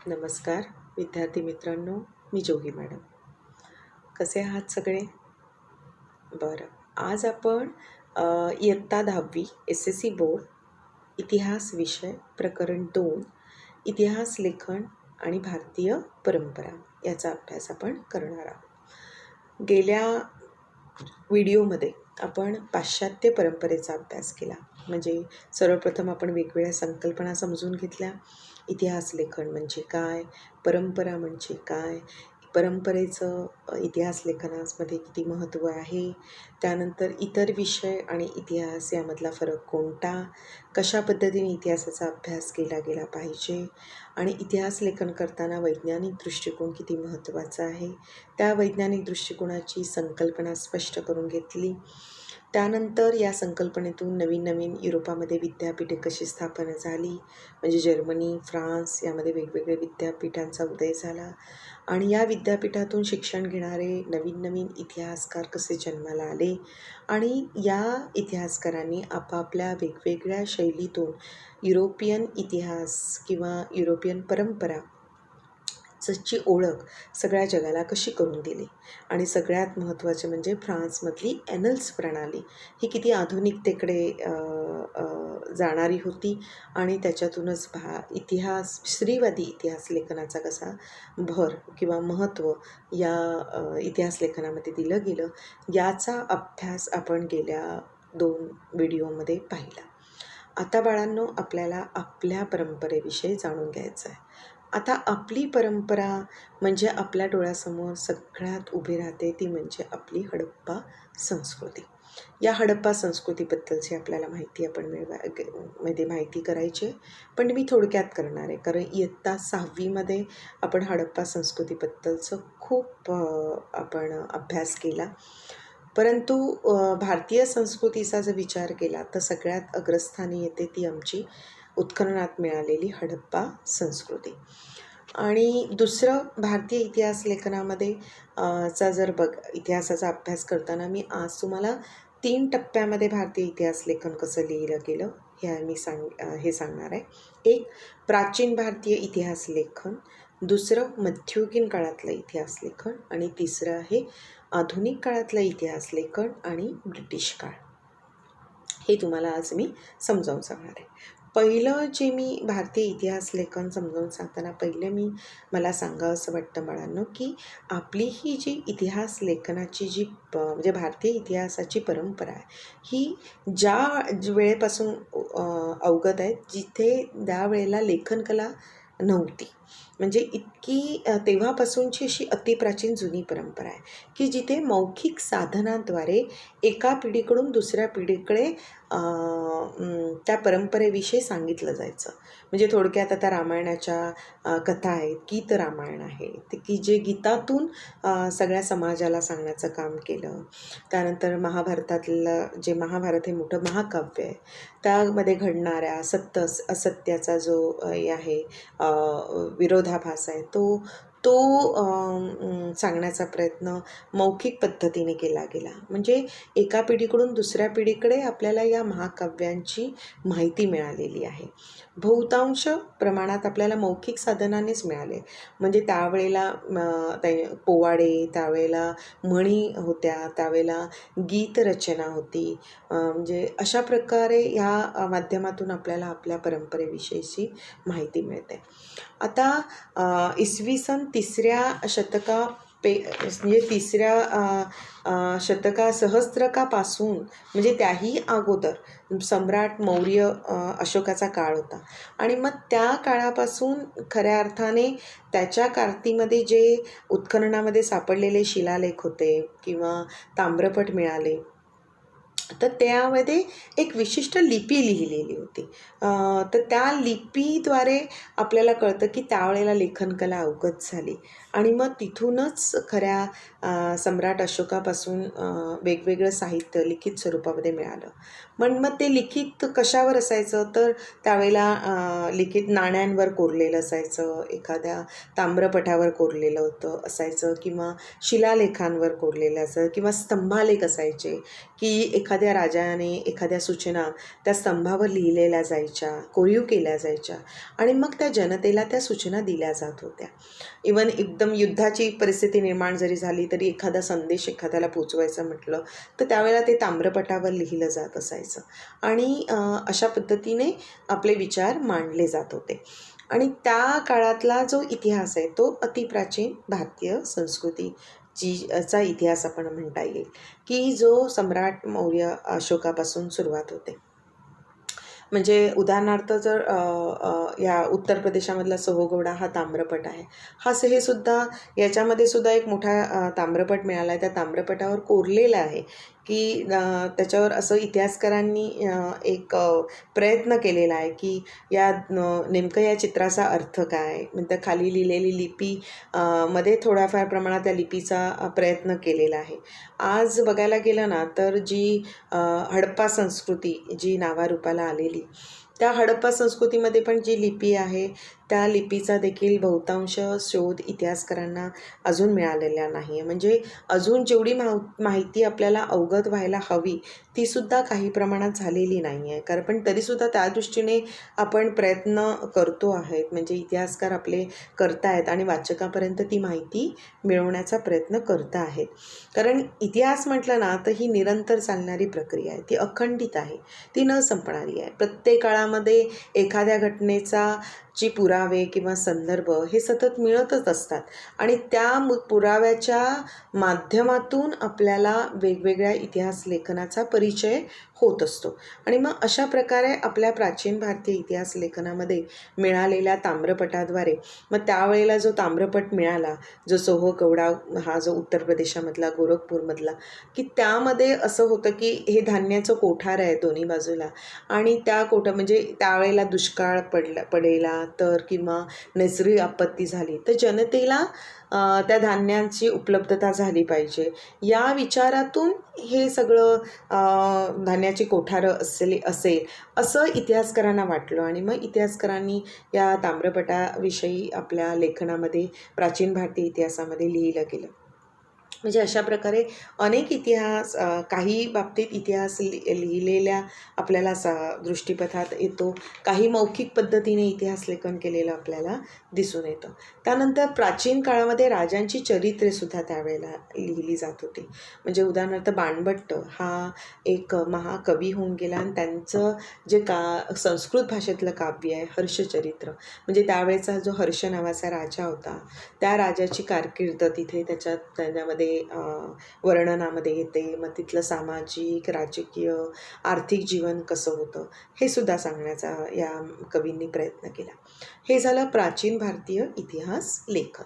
नमस्कार विद्यार्थी मित्रांनो, मी जोगी मॅडम. कसे आहात सगळे? बरं. आज आपण इयत्ता 10वी SSC बोर्ड इतिहास विषय प्रकरण 2 इतिहास लेखन आणि भारतीय परंपरा याचा अभ्यास आपण करणार आहोत. गेल्या व्हिडिओमध्ये आपण पाश्चात्य परंपरेचा अभ्यास केला. म्हणजे सर्वप्रथम आपण वेगवेगळ्या संकल्पना समजून घेतल्या. इतिहास लेखन म्हणजे काय, परंपरा म्हणजे काय, परंपरेचं इतिहास लेखनामध्ये किती महत्त्व आहे, त्यानंतर इतर विषय आणि इतिहास यामधला फरक कोणता, कशा पद्धतीने इतिहासाचा अभ्यास केला गेला पाहिजे आणि इतिहास लेखन करताना वैज्ञानिक दृष्टिकोन किती महत्त्वाचा आहे, त्या वैज्ञानिक दृष्टिकोनाची संकल्पना स्पष्ट करून घेतली. त्यानंतर या संकल्पनेतून नवीन नवीन युरोपामध्ये विद्यापीठे कशी स्थापन झाली, म्हणजे जर्मनी, फ्रान्स यामध्ये वेगवेगळे विद्यापीठांचा उदय झाला आणि या विद्यापीठातून शिक्षण घेणारे नवीन नवीन इतिहासकार कसे जन्माला आले आणि या इतिहासकारांनी आपापल्या वेगवेगळ्या शैलीतून युरोपियन इतिहास किंवा युरोपियन परंपरा ची ओळख सगळ्या जगाला कशी करून दिली आणि सगळ्यात महत्त्वाचे म्हणजे फ्रान्समधली ॲनल्स प्रणाली ही किती आधुनिकतेकडे जाणारी होती आणि त्याच्यातूनच इतिहास स्त्रीवादी इतिहास लेखनाचा कसा भर किंवा महत्त्व या इतिहास लेखनामध्ये दिलं गेलं याचा अभ्यास आपण गेल्या 2 व्हिडिओमध्ये पाहिला. आता बाळांनो, आपल्याला आपल्या परंपरेविषयी जाणून घ्यायचं आहे. आता आपली परंपरा म्हणजे आपल्या डोळ्यासमोर सगळ्यात उभी राहते ती म्हणजे आपली हडप्पा संस्कृती. या हडप्पा संस्कृतीबद्दलची आपल्याला माहिती आपण माहिती करायची आहे, पण मी थोडक्यात करणार आहे कारण इयत्ता 6वीमध्ये आपण हडप्पा संस्कृतीबद्दलचं खूप आपण अभ्यास केला. परंतु भारतीय संस्कृतीचा जर विचार केला तर सगळ्यात अग्रस्थानी येते ती आमची उत्खननात मिळालेली हडप्पा संस्कृती. आणि दुसरं भारतीय इतिहास लेखनामध्ये जर इतिहासाचा अभ्यास करताना मी आज तुम्हाला 3 टप्प्यामध्ये भारतीय इतिहास लेखन कसं लिहिलं गेलं हे सांगणार आहे. एक, प्राचीन भारतीय इतिहास लेखन. दुसरं, मध्ययुगीन काळातलं इतिहास लेखन. आणि तिसरं आहे आधुनिक काळातलं इतिहास लेखन आणि ब्रिटिश काळ. हे तुम्हाला आज मी समजावून सांगणार आहे. पहिलं जे मी भारतीय इतिहास लेखन समजावून सांगताना मला सांगावं असं वाटतं बाळांनो, की आपली ही जी इतिहास लेखनाची जी म्हणजे भारतीय इतिहासाची परंपरा आहे ही ज्या वेळेपासून अवगत आहे जिथे त्यावेळेला लेखनकला नव्हती. म्हणजे इतकी तेव्हापासूनची अशी अतिप्राचीन जुनी परंपरा आहे की जिथे मौखिक साधनांद्वारे एका पिढीकडून दुसऱ्या पिढीकडे त्या परंपरेविषयी सांगितलं जायचं. म्हणजे थोडक्यात आता रामायणाच्या कथा आहेत, गीत रामायण आहे ते की जे गीतातून सगळ्या समाजाला सांगण्याचं काम केलं. त्यानंतर महाभारतातलं जे महाभारत हे मोठं महाकाव्य आहे त्यामध्ये घडणाऱ्या सत्य असत्याचा जो आहे विरोधाभास आहे तो सांगण्याचा प्रयत्न मौखिक पद्धतीने केला गेला. म्हणजे एका पिढीकडून दुसऱ्या पिढीकडे आपल्याला या महाकाव्यांची माहिती मिळालेली आहे. बहुतांश प्रमाणात आपल्याला मौखिक साधनानेच मिळाले. म्हणजे त्यावेळेला पोवाडे, त्यावेळेला म्हणी होत्या, त्यावेळेला गीतरचना होती. म्हणजे अशा प्रकारे ह्या माध्यमातून आपल्याला आपल्या परंपरेविषयीची माहिती मिळते. आता इसवी सन 3ऱ्या म्हणजे 3ऱ्या सहस्त्रकापासून म्हणजे त्याही अगोदर सम्राट मौर्य अशोकाचा काळ होता आणि मग त्या काळापासून खऱ्या अर्थाने त्याच्या कारकीर्दीमध्ये जे उत्खननामध्ये सापडलेले शिलालेख होते किंवा ताम्रपट मिळाले तर त्यामध्ये एक विशिष्ट लिपी लिहिलेली होती. तर त्या लिपीद्वारे आपल्याला कळतं की त्यावेळेला लेखनकला अवगत झाली आणि मग तिथूनच खऱ्या सम्राट अशोकापासून वेगवेगळं साहित्य लिखित स्वरूपामध्ये मिळालं. मग ते लिखित कशावर असायचं तर त्यावेळेला लिखित नाण्यांवर कोरलेलं असायचं, एखाद्या ताम्रपटावर कोरलेलं असायचं किंवा शिलालेखांवर कोरलेलं असायचं किंवा स्तंभालेख असायचे की एखाद्या एखाद्या राजाने एखाद्या सूचना त्या स्तंभावर लिहिलेल्या जायच्या, कोरीव केल्या जायच्या आणि मग त्या जनतेला त्या सूचना दिल्या जात होत्या. इवन एकदम युद्धाची परिस्थिती निर्माण जरी झाली तरी एखादा संदेश एखाद्याला पोचवायचा म्हटलं तर त्यावेळेला ते ताम्रपटावर लिहिलं जात असायचं आणि अशा पद्धतीने आपले विचार मांडले जात होते. आणि त्या काळातला जो इतिहास आहे तो अतिप्राचीन भारतीय संस्कृती चा इतिहास आपण म्हणता येईल, की जो सम्राट मौर्य अशोकापासून सुरुवात होते. म्हणजे उदाहरणार्थ जर या उत्तर प्रदेशामधला सोहगोडा हा ताम्रपट आहे. हे सुद्धा याच्यामध्ये सुद्धा एक मोठा ताम्रपट मिळाला आहे. त्या ताम्रपटावर कोरलेलं आहे की त्याच्यावर असं इतिहासकारांनी एक प्रयत्न केलेला आहे की नेमकं या चित्राचा अर्थ काय, म्हणजे खाली लिहिलेली लिपी मध्ये थोड्याफार प्रमाणात त्या लिपीचा प्रयत्न केलेला आहे. आज बघायला गेलं ना तर जी हडप्पा संस्कृती जी नावारूपाला आलेली, त्या हडप्पा संस्कृतीमध्ये पण जी लिपी आहे त्या लिपीचा देखील बहुतांश शोध इतिहासकारांना अजून मिळालेला नाही आहे. म्हणजे अजून जेवढी माहिती आपल्याला अवगत व्हायला हवी तीसुद्धा काही प्रमाणात झालेली नाही आहे. कारण पण तरीसुद्धा त्या दृष्टीने आपण प्रयत्न करतो आहेत, म्हणजे इतिहासकार आपले करत आहेत आणि वाचकापर्यंत ती माहिती मिळवण्याचा प्रयत्न करत आहेत. कारण इतिहास म्हटलं ना तर ही निरंतर चालणारी प्रक्रिया आहे, ती अखंडित आहे, ती न संपणारी आहे. प्रत्येक काळामध्ये एखाद्या घटनेचा जी पुरावे किंवा संदर्भ हे सतत मिळतच असतात आणि त्या पुराव्याच्या माध्यमातून आपल्याला वेगवेगळ्या इतिहास लेखनाचा परिचय होत असतो. आणि मग अशा प्रकारे आपल्या प्राचीन भारतीय इतिहास लेखनामध्ये मिळालेल्या ताम्रपटाद्वारे मग त्यावेळेला जो ताम्रपट मिळाला, जो सोहगौडा हा जो उत्तर प्रदेशामधला गोरखपूरमधला, की त्यामध्ये असं होतं की हे धान्याचं कोठार आहे दोन्ही बाजूला आणि त्या म्हणजे त्यावेळेला दुष्काळ पडेला तर किंवा नैसर्गिक आपत्ती झाली तर जनतेला त्या धान्यांची उपलब्धता झाली पाहिजे या विचारातून हे सगळं धान्याची कोठारं असेल असं इतिहासकारांना वाटलं आणि मग इतिहासकारांनी या ताम्रपटाविषयी आपल्या लेखनामध्ये प्राचीन भारतीय इतिहासामध्ये लिहिलं गेलं. म्हणजे अशा प्रकारे अनेक इतिहास काही बाबतीत इतिहास लिहिलेल्या आपल्याला दृष्टीपथात येतो, काही मौखिक पद्धतीने इतिहास लेखन केलेलं आपल्याला दिसून येतं. त्यानंतर प्राचीन काळामध्ये राजांची चरित्रेसुद्धा त्यावेळेला लिहिली जात होती. म्हणजे उदाहरणार्थ बाणभट्ट हा एक महाकवी होऊन गेला आणि त्यांचं जे संस्कृत भाषेतलं काव्य आहे हर्षचरित्र, म्हणजे त्यावेळेचा जो हर्ष नावाचा राजा होता त्या राजाची कारकीर्द तिथे त्याच्यामध्ये वर्णनामध्ये येते. मग तिथलं सामाजिक, राजकीय, आर्थिक जीवन कसं होतं हे सुद्धा सांगण्याचा या कवींनी प्रयत्न केला. हे झालं प्राचीन भारतीय इतिहास लेखन.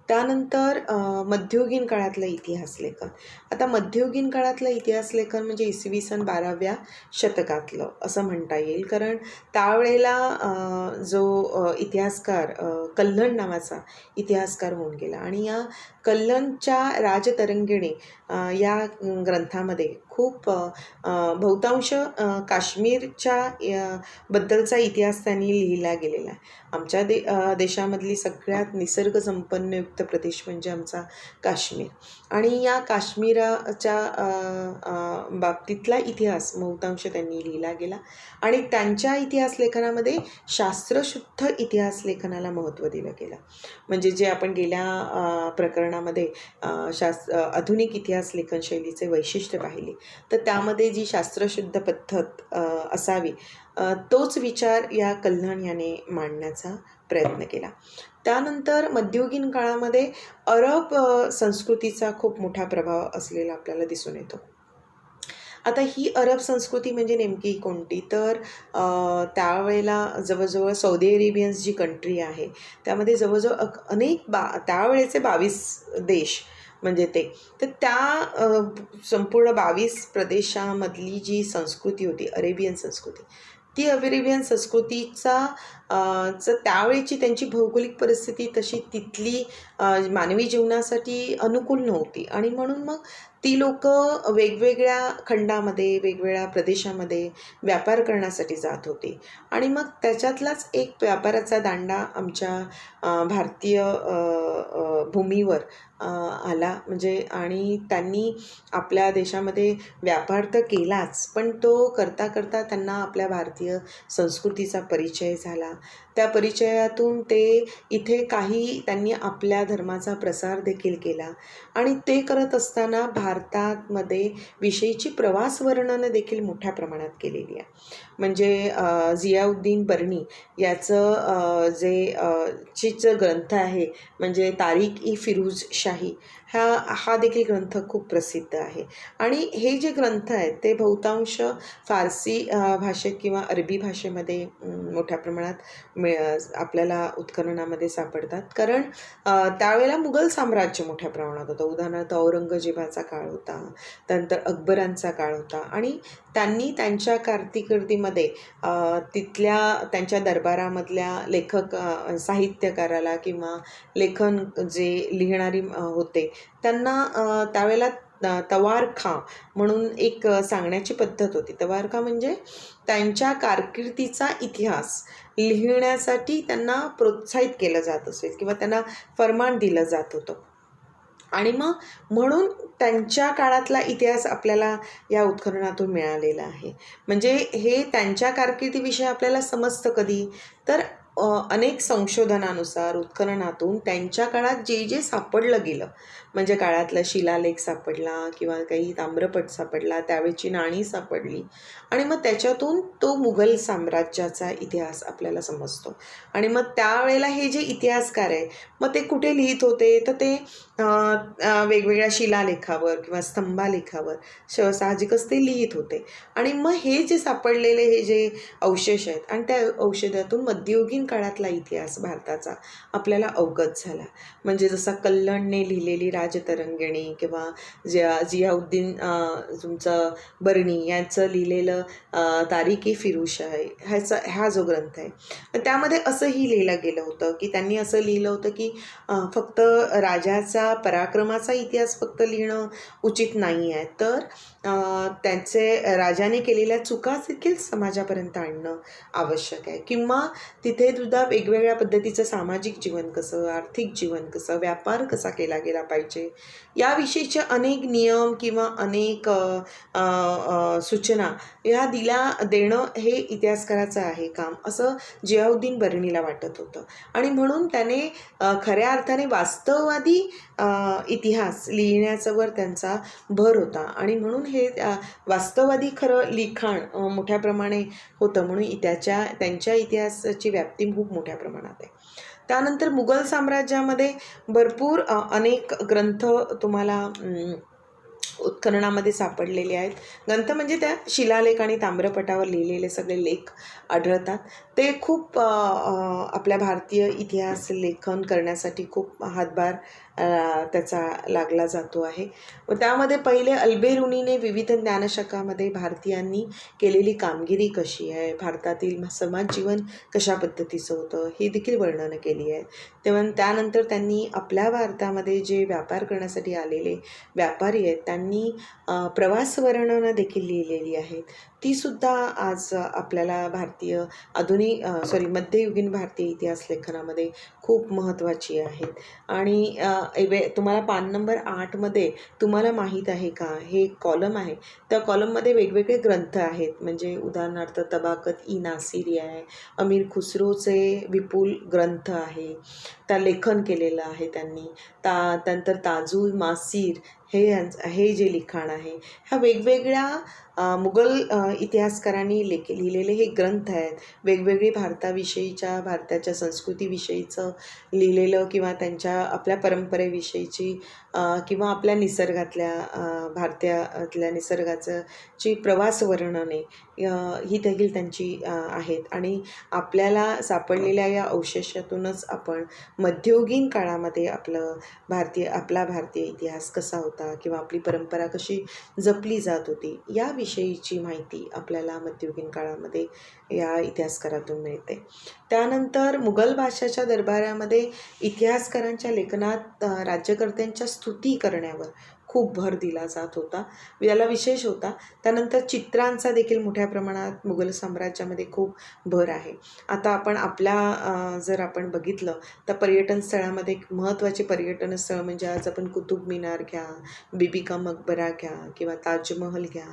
त्यानंतर मध्ययुगीन काळातलं इतिहास लेखन. आता मध्ययुगीन काळातलं इतिहास लेखन म्हणजे इसवी सन 12व्या शतकातलं असं म्हणता येईल. कारण त्यावेळेला जो इतिहासकार कल्हण नावाचा इतिहासकार होऊन गेला आणि या कल्हणच्या राजतरंगिणी या ग्रंथामध्ये खूप बहुतांश काश्मीरच्या बद्दलचा इतिहास त्यांनी लिहिला गेलेला आहे. आमच्या देशामधली सगळ्यात निसर्ग संपन्नयुक्त प्रदेश म्हणजे आमचा काश्मीर आणि या काश्मीराच्या बाबतीतला इतिहास बहुतांश त्यांनी लिहिला गेला आणि त्यांच्या इतिहास लेखनामध्ये शास्त्रशुद्ध इतिहास लेखनाला महत्त्व दिलं गेलं. म्हणजे जे आपण गेल्या प्रकरणामध्ये आधुनिक इतिहास लेखन शैलीचे वैशिष्ट्य पाहिले तर त्यामध्ये जी शास्त्रशुद्ध पद्धत असावी तोच विचार या कल्हण याने मांडण्याचा प्रयत्न केला. त्यानंतर मध्ययुगीन काळामध्ये अरब संस्कृतीचा खूप मोठा प्रभाव असलेला आपल्याला दिसून येतो. आता ही अरब संस्कृती म्हणजे नेमकी कोणती तर त्यावेळेला जवळजवळ सौदी अरेबियन्स जी कंट्री आहे त्यामध्ये जवळजवळ अनेक त्यावेळेचे 22 देश म्हणजे तर त्या संपूर्ण 22 प्रदेशामधली जी संस्कृती होती अरेबियन संस्कृती, ती अरेबियन संस्कृतीचा त्यावेळीची त्यांची भौगोलिक परिस्थिती तशी तिथली मानवी जीवनासाठी अनुकूल नव्हती आणि म्हणून मग ती लोकं वेगवेगळ्या खंडामध्ये वेगवेगळ्या प्रदेशामध्ये व्यापार करण्यासाठी जात होती आणि मग त्याच्यातलाच एक व्यापाराचा दांडा आमच्या भारतीय भूमीवर आला म्हणजे आणि त्यांनी आपल्या देशामध्ये व्यापार तर केलाच पण तो करता करता त्यांना आपल्या भारतीय संस्कृतीचा परिचय झाला. त्या परिचयातून ते इथे काही त्यांनी आपल्या धर्माचा प्रसार देखील केला आणि ते करत असताना भारतामध्ये विषयीची प्रवास वर्णनं देखील मोठ्या प्रमाणात केलेली आहे. म्हणजे जियाउद्दीन बर्नी याचं जे ग्रंथ आहे म्हणजे तारीख ई फिरोज शाही हा देखील ग्रंथ खूप प्रसिद्ध आहे आणि हे जे ग्रंथ आहेत ते बहुतांश फारसी भाषेत किंवा अरबी भाषेमध्ये मोठ्या प्रमाणात आपल्याला उत्खननामध्ये सापडतात कारण त्यावेळेला मुघल साम्राज्य मोठ्या प्रमाणात होतं. उदाहरणार्थ औरंगजेबाचा काळ होता, त्यानंतर अकबरांचा काळ होता आणि त्यांनी त्यांच्या कारकिर्दीमध्ये तिथल्या त्यांच्या दरबारामधल्या लेखक साहित्यकाराला किंवा लेखन जे लिहिणारी होते त्यांना त्यावेळेला तवारखा म्हणून एक सांगण्याची पद्धत होती. तवारखा म्हणजे त्यांच्या कारकिर्दीचा इतिहास लिहिण्यासाठी त्यांना प्रोत्साहित केलं जात असेल किंवा त्यांना फरमान दिलं जात होतं आणि मग म्हणून त्यांच्या काळातला इतिहास आपल्याला या उत्खननातून मिळालेला आहे. म्हणजे हे त्यांच्या कारकिर्दीविषयी आपल्याला समजतं कधी तर अनेक संशोधनानुसार उत्खननातून त्यांच्या काळात जे जे सापडलं गेलं म्हणजे काळातला शिलालेख सापडला किंवा काही ताम्रपट सापडला, त्यावेळची नाणी सापडली आणि मग त्याच्यातून तो मुघल साम्राज्याचा इतिहास आपल्याला समजतो आणि मग त्यावेळेला हे जे इतिहासकार आहे मग ते कुठे लिहित होते तर ते वेगवेगळ्या शिलालेखावर किंवा स्तंभालेखावर साहजिकच ते लिहित होते आणि मग हे जे सापडलेले हे जे अवशेष आहेत आणि त्या औषधातून मध्ययुगीन काळातला इतिहास भारताचा आपल्याला अवगत झाला. म्हणजे जसा कल्लणने लिहिलेली राजतरंगिणी किंवा जियाउद्दीन तुमचं बर्नी यांचं लिहिलेलं तारीख ई फिरोज शाही हा जो ग्रंथ आहे त्यामध्ये असंही लिहिलं गेलं होतं की त्यांनी असं लिहिलं होतं की फक्त राजाचा पराक्रमाचा इतिहास फक्त लिहिणं उचित नाही आहे तर त्यांचे राजाने केलेल्या चुका देखील समाजापर्यंत आणणं आवश्यक आहे किंवा तिथे सुद्धा वेगवेगळ्या पद्धतीचं सामाजिक जीवन कसं, आर्थिक जीवन कसं, व्यापार कसा केला गेला पाहिजे याविषयीचे अनेक नियम किंवा अनेक सूचना ह्या देणं हे इतिहासकाराचं आहे काम असं जियाउद्दीन बर्नीला वाटत होतं आणि म्हणून त्याने खऱ्या अर्थाने वास्तववादी इतिहास लिहिण्याच्यावर त्यांचा भर होता आणि म्हणून हे वास्तववादी खरं लिखाण मोठ्या प्रमाणे होतं म्हणून त्यांच्या इतिहासाची व्याप्ती खूप मोठ्या प्रमाणात आहे. त्यानंतर मुघल साम्राज्यामध्ये भरपूर अनेक ग्रंथ तुम्हाला उत्खननामध्ये सापडलेले आहेत. ग्रंथ म्हणजे त्या शिलालेख आणि ताम्रपटावर लिहिलेले सगळे लेख आढळतात. ते खूप आपल्या भारतीय इतिहास लेखन करण्यासाठी खूप हातभार त्याचा लागला जातो आहे व त्यामध्ये पहिले अल्बेरुनीने विविध ज्ञानशाखामध्ये भारतीयांनी केलेली कामगिरी कशी आहे, भारतातील समाज जीवन कशा पद्धतीचं होतं हे देखील वर्णन केली आहे. तेव्हा त्यानंतर त्यांनी आपल्या भारतामध्ये जे व्यापार करण्यासाठी आलेले व्यापारी आहेत त्यांनी प्रवास वर्णनं देखील लिहिलेली आहेत. तीसुद्धा आज आपल्याला मध्ययुगीन भारतीय इतिहास लेखनामध्ये खूप महत्त्वाची आहेत. आणि तुम्हाला पान नंबर 8मध्ये तुम्हाला माहीत आहे का हे कॉलम आहे त्या कॉलममध्ये वेगवेगळे ग्रंथ आहेत. म्हणजे उदाहरणार्थ तबाकत ई नासिरी आहे, अमीर खुसरोचे विपुल ग्रंथ आहे, त्या लेखन केलेलं आहे त्यांनी. त्यानंतर ताजुल मासीर हे जे लिखाण आहे ह्या वेगवेगळ्या मुघल इतिहासकारांनी लिहिलेले हे ग्रंथ आहेत. वेगवेगळी भारताच्या संस्कृतीविषयीचं लिहिलेलं किंवा आपल्या परंपरेविषयीची किंवा आपल्या भारतातल्या निसर्गाची प्रवास वर्णने ही देखील त्यांची आहेत आणि आपल्याला सापडलेल्या या अवशेषातूनच आपण मध्ययुगीन काळामध्ये आपला भारतीय इतिहास कसा होता किंवा आपली परंपरा कशी जपली जात होती या याविषयीची माहिती आपल्याला मध्ययुगीन काळामध्ये या इतिहासकारातून मिळते. त्यानंतर मुघल बादशाहच्या दरबारामध्ये इतिहासकारांच्या लेखनात राज्यकर्त्यांच्या स्तुती करण्यावर खूप भर दिला जात होता, याला विशेष होता. त्यानंतर चित्रांचा देखील मोठ्या प्रमाणात मुघल साम्राज्यामध्ये खूप भर आहे. आता आपण जर आपण बघितलं तर पर्यटन स्थळामध्ये एक महत्त्वाचे पर्यटन स्थळ म्हणजे आज आपण कुतुब मिनार घ्या, बीबी का मकबरा घ्या किंवा ताजमहल घ्या.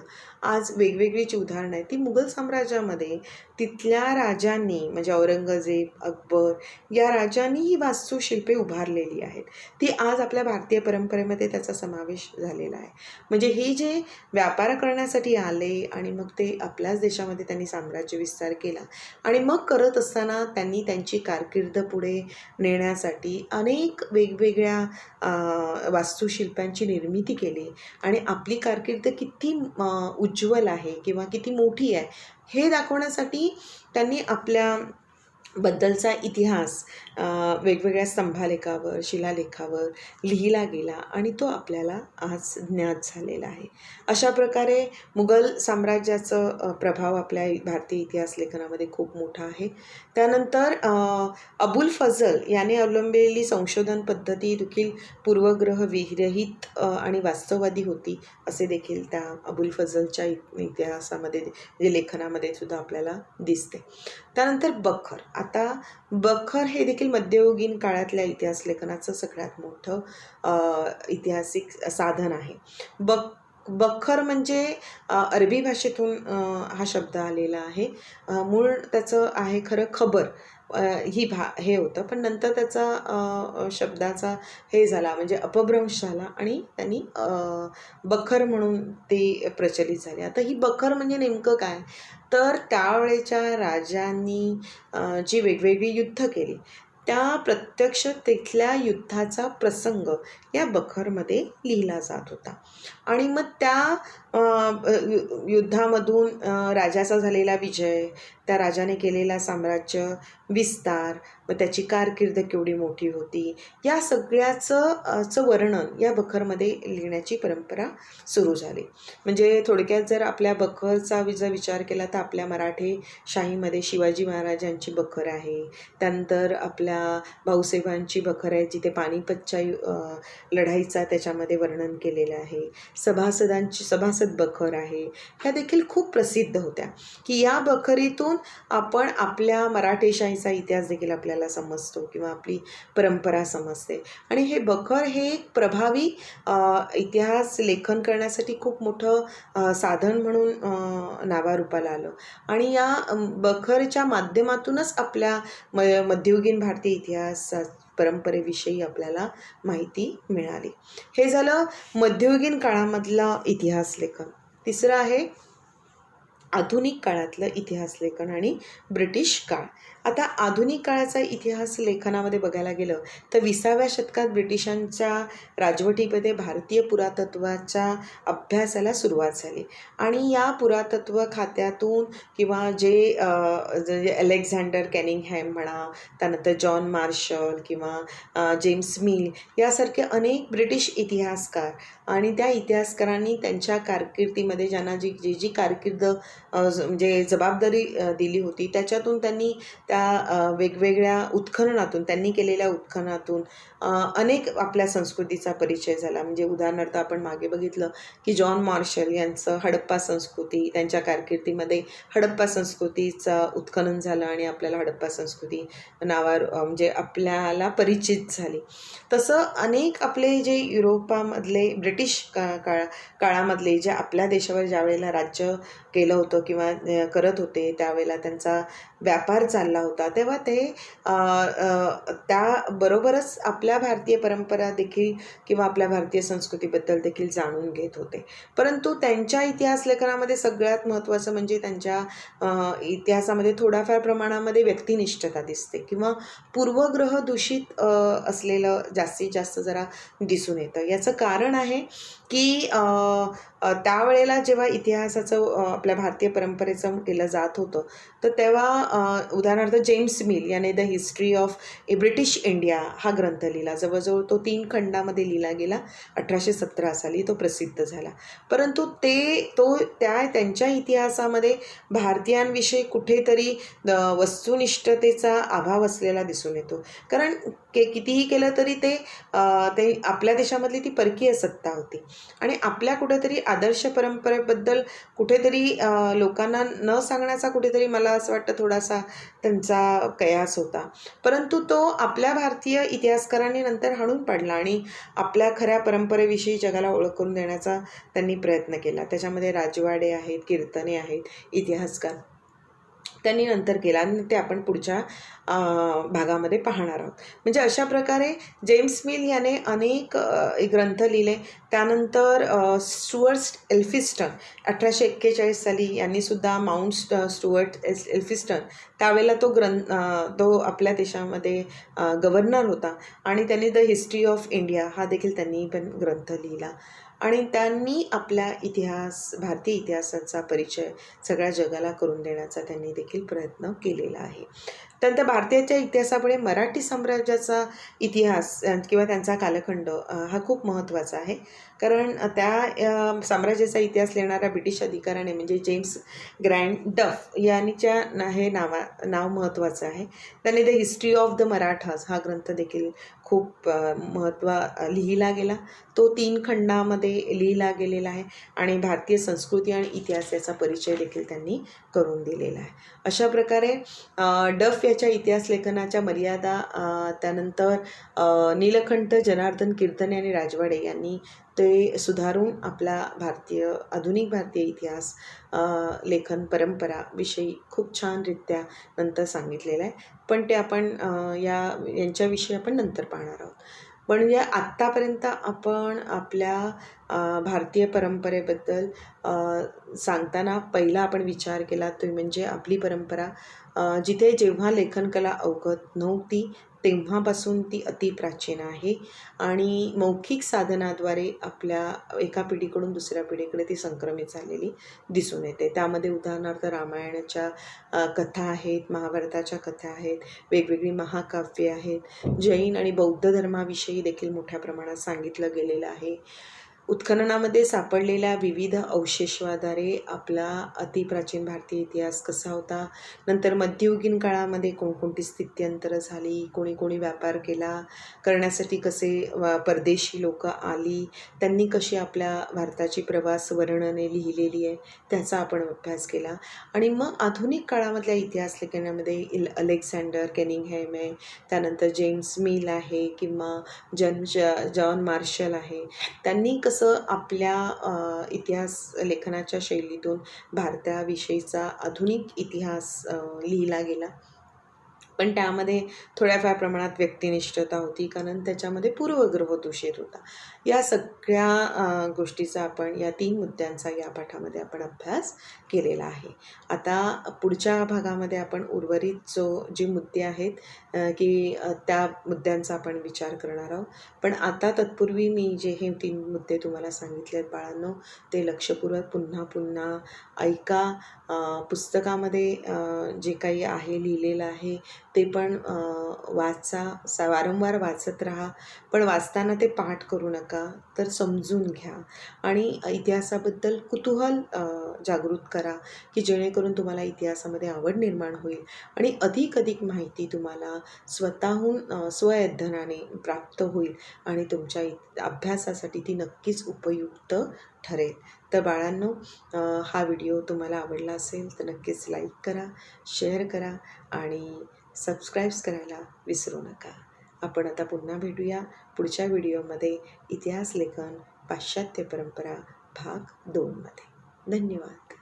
आज वेगवेगळी जी उदाहरणं आहेत ती मुघल साम्राज्यामध्ये तिथल्या राजांनी म्हणजे औरंगजेब, अकबर या राजांनी ही वास्तुशिल्पे उभारलेली आहेत. ती आज आपल्या भारतीय परंपरेमध्ये त्याचा समावेश झालेला आहे. म्हणजे हे जे व्यापार करण्यासाठी आले आणि मग ते आपल्याच देशामध्ये त्यांनी साम्राज्य विस्तार केला आणि मग करत असताना त्यांनी त्यांची कारकीर्द पुढे नेण्यासाठी अनेक वेगवेगळ्या वास्तुशिल्पांची निर्मिती केली आणि आपली कारकीर्द किती उज्ज्वल आहे किंवा किती मोठी आहे हे दाखवण्यासाठी त्यांनी आपल्या बद्दलचा इतिहास वेगवेगळ्या स्तंभालेखावर, शिलालेखावर लिहिला गेला आणि तो आपल्याला आज ज्ञात झालेला आहे. अशा प्रकारे मुघल साम्राज्याचा प्रभाव आपल्या भारतीय इतिहास लेखनामध्ये खूप मोठा आहे. त्यानंतर अबुल फजल याने अवलंबलेली संशोधन पद्धती देखील पूर्वग्रह विरहित आणि वास्तववादी होती असे देखील त्या अबुल फजलच्या इतिहासामध्ये म्हणजे लेखनामध्ये सुद्धा आपल्याला दिसते. त्यानंतर बखर. आता बखर हे देखील मध्ययुगीन काळातल्या इतिहास लेखनाचं सगळ्यात मोठं ऐतिहासिक साधन आहे. बखर म्हणजे अरबी भाषेतून हा शब्द आलेला आहे. मूळ त्याचं आहे खरं खबर हे होतं, पण नंतर त्याचा शब्दाचा हे झाला म्हणजे अपभ्रंश झाला आणि त्यांनी बखर म्हणून ते प्रचलित झाले. आता ही बखर म्हणजे नेमकं काय, तर त्यावेळेच्या राजांनी जी वेगवेगळी युद्ध केली त्या प्रत्यक्ष तिथल्या युद्धाचा प्रसंग या बखरमध्ये लिहिला जात होता आणि मग त्या युद्धामधून राजाचा झालेला विजय, त्या राजाने केलेला साम्राज्य विस्तार, व त्याची कारकीर्द केवढी मोठी होती या सगळ्याचं वर्णन या बखरमध्ये लिहिण्याची परंपरा सुरू झाली. म्हणजे थोडक्यात जर आपल्या बखरचा जर विचार केला तर आपल्या मराठी शाहीमध्ये शिवाजी महाराजांची बखर आहे, त्यानंतर आपल्या भाऊसाहेबांची बखर आहे जिथे पानिपतच्या लढाईचा त्याच्यामध्ये वर्णन केलेलं आहे, सभासद बखर आहे, ह्या देखील खूप प्रसिद्ध होत्या की या बखरीतून आपण आपल्या मराठेशाहीचा इतिहास देखील आपल्याला समजतो किंवा आपली परंपरा समजते. आणि हे बखर हे एक प्रभावी इतिहास लेखन करण्यासाठी खूप मोठं साधन म्हणून नावारूपाला आलं आणि या बखरच्या माध्यमातूनच आपल्या मध्ययुगीन भारतीय इतिहास परंपरेविषयी आपल्याला माहिती मिळाली. हे झालं मध्ययुगीन काळामधला इतिहास लेखन. तिसरं आहे आधुनिक काळातलं इतिहास लेखन आणि ब्रिटिश काळ. आता आधुनिक काळाचा इतिहास लेखनामध्ये बघायला गेलं तर 20व्या शतकात ब्रिटिशांच्या राजवटीमध्ये भारतीय पुरातत्वाच्या अभ्यासाला सुरुवात झाली आणि या पुरातत्व खात्यातून किंवा जे अलेक्झांडर कॅनिंगहॅम म्हणा, त्यानंतर जॉन मार्शल किंवा जेम्स मिल यासारखे अनेक ब्रिटिश इतिहासकार आणि त्या इतिहासकारांनी त्यांच्या कारकिर्दीमध्ये ज्यांना जी कारकीर्द म्हणजे जबाबदारी दिली होती त्याच्यातून त्यांनी त्या वेगवेगळ्या उत्खननातून त्यांनी केलेल्या उत्खननातून अनेक आपल्या संस्कृतीचा परिचय झाला. म्हणजे उदाहरणार्थ आपण मागे बघितलं की जॉन मार्शल यांचं हडप्पा संस्कृती, त्यांच्या कारकिर्दीमध्ये हडप्पा संस्कृतीचं उत्खनन झालं आणि आपल्याला हडप्पा संस्कृती म्हणजे आपल्याला परिचित झाली. तसं अनेक आपले जे युरोपामधले ब्रिटिश काळामधले जे आपल्या देशावर ज्या वेळेला राज्य केलं होतं किंवा करत होते त्यावेळेला त्यांचा व्यापार चालला होता तेव्हा ते त्याबरोबरच आपल्या भारतीय परंपरा देखील किंवा आपल्या भारतीय संस्कृतीबद्दल देखील जाणून घेत होते. परंतु त्यांच्या इतिहास लेखनामध्ये सगळ्यात महत्त्वाचं म्हणजे त्यांच्या इतिहासामध्ये थोड्याफार प्रमाणामध्ये व्यक्तिनिष्ठता दिसते किंवा पूर्वग्रह दूषित असलेलं जास्तीत जास्त जरा दिसून येतं. याचं कारण आहे की त्यावेळेला जेव्हा इतिहासाचं आपल्या भारतीय परंपरेचं केलं जात होतं, तर तेव्हा उदाहरणार्थ जेम्स मिल याने the history of British India हा ग्रंथ लिहिला. जवळजवळ तो 3 खंडामध्ये लिहिला गेला. 1817 साली तो प्रसिद्ध झाला. परंतु त्यांच्या इतिहासामध्ये भारतीयांविषयी कुठेतरी वस्तुनिष्ठतेचा अभाव असलेला दिसून येतो. कारण कितीही केलं तरी ते आपल्या देशामधली ती परकीय सत्ता होती आणि आपल्या कुठेतरी आदर्श परंपरेबद्दल कुठेतरी लोकांना न सांगण्याचा कुठेतरी मला असं वाटतं थोडासा त्यांचा कयास होता. परंतु तो आपल्या भारतीय इतिहासकारांनी नंतर हाणून पाडला आणि आपल्या खऱ्या परंपरेविषयी जगाला ओळख करून देण्याचा त्यांनी प्रयत्न केला. त्याच्यामध्ये राजवाडे आहेत, कीर्तने आहेत, इतिहासकार त्यांनी नंतर केला आणि ते आपण पुढच्या भागामध्ये पाहणार आहोत. म्हणजे अशा प्रकारे जेम्स मिल याने अनेक ग्रंथ लिहिले. त्यानंतर स्टुअर्ट एल्फिस्टन 1841 साली यांनीसुद्धा माउंट स्टुअर्ट एल्फिस्टन त्यावेळेला तो आपल्या देशामध्ये गव्हर्नर होता आणि त्यांनी द हिस्ट्री ऑफ इंडिया हा देखील त्यांनी पण ग्रंथ लिहिला आणि त्यांनी आपल्या भारतीय इतिहासाचा परिचय सगळ्या जगाला करून देण्याचा त्यांनी देखील प्रयत्न केलेला आहे. त्यानंतर भारतीयाच्या इतिहासापुढे मराठी साम्राज्याचा इतिहास किंवा त्यांचा कालखंड हा खूप महत्त्वाचा आहे. कारण त्या साम्राज्याचा इतिहास लिहिणाऱ्या ब्रिटिश अधिकाऱ्याने म्हणजे जेम्स ग्रँड डफ यांच्या हे नाव महत्त्वाचं आहे. त्यांनी the history of the Marathas हा ग्रंथ देखील खूप लिहिला गेला. तो 3 खंडामध्ये लिहिला गेलेला आहे आणि भारतीय संस्कृती आणि इतिहास याचा परिचय देखील त्यांनी करून दिलेला आहे. अशा प्रकारे डफ याच्या इतिहास लेखनाच्या मर्यादा त्यानंतर नीलकंठ जनार्दन कीर्तने आणि राजवाडे यांनी ते सुधारून आपला आधुनिक भारतीय इतिहास लेखन परंपराविषयी खूप छानरित्या नंतर सांगितलेलं आहे. पण ते आपण यांच्याविषयी आपण नंतर पाहणार आहोत. पण आत्तापर्यंत आपण आपल्या भारतीय परंपरेबद्दल सांगताना पहिला आपण विचार केला तो म्हणजे आपली परंपरा जिथे जेव्हा लेखनकला अवगत नव्हती तेव्हापासून ती अतिप्राचीन आहे आणि मौखिक साधनाद्वारे आपल्या एका पिढीकडून दुसऱ्या पिढीकडे ती संक्रमित झालेली दिसून येते. त्यामध्ये उदाहरणार्थ रामायणाच्या कथा आहेत, महाभारताच्या कथा आहेत, वेगवेगळी महाकाव्ये आहेत, जैन आणि बौद्ध धर्माविषयी देखील मोठ्या प्रमाणात सांगितलं गेलेलं आहे. उत्खननामध्ये सापडलेल्या विविध अवशेषाद्वारे आपला अतिप्राचीन भारतीय इतिहास कसा होता, नंतर मध्ययुगीन काळामध्ये कोणकोणती स्थित्यंतरं झाली, कोणी व्यापार करण्यासाठी कसे परदेशी लोक आली, त्यांनी कशी आपल्या भारताची प्रवास वर्णने लिहिलेली आहे त्याचा आपण अभ्यास केला. आणि मग आधुनिक काळामधल्या इतिहास लेखनामध्ये अलेक्झांडर केनिंगहॅम आहे, त्यानंतर जेम्स मिल आहे किंवा जॉन मार्शल आहे. त्यांनी कसं आपल्या इतिहास लेखनाच्या शैलीतून भारताविषयीचा आधुनिक इतिहास लिहिला गेला. पण त्यामध्ये थोड्याफार प्रमाणात व्यक्तिनिष्ठता होती कारण त्याच्यामध्ये पूर्वग्रह दूषित होता. या सगळ्या गोष्टीचा आपण या 3 मुद्द्यांचा या पाठामध्ये आपण अभ्यास केलेला आहे. आता पुढच्या भागामध्ये आपण उर्वरित जे मुद्दे आहेत की त्या मुद्द्यांचा आपण विचार करणार आहोत. पण आता तत्पूर्वी मी जे हे 3 मुद्दे तुम्हाला सांगितले आहेत बाळांनो ते लक्षपूर्वक पुन्हा ऐका. पुस्तकामध्ये जे काही आहे लिहिलेलं आहे ते पण वारंवार वाचत राहा. पण वाचताना ते पाठ करू नका तर समजून घ्या आणि इतिहासाबद्दल कुतूहल जागृत करा की जेणेकरून तुम्हाला इतिहासामध्ये आवड निर्माण होईल आणि अधिक माहिती तुम्हाला स्वतःहून स्वअध्ययनाने प्राप्त होईल आणि तुमच्या अभ्यासासाठी ती नक्कीच उपयुक्त ठरेल. तर बाळांनो हा व्हिडिओ तुम्हाला आवडला असेल तर नक्कीच लाईक करा, शेअर करा आणि सबस्क्राईब्स करायला विसरू नका. आपण आता पुन्हा भेटूया पुढच्या व्हिडिओमध्ये इतिहास लेखन पाश्चात्य परंपरा भाग 2 मध्ये. धन्यवाद.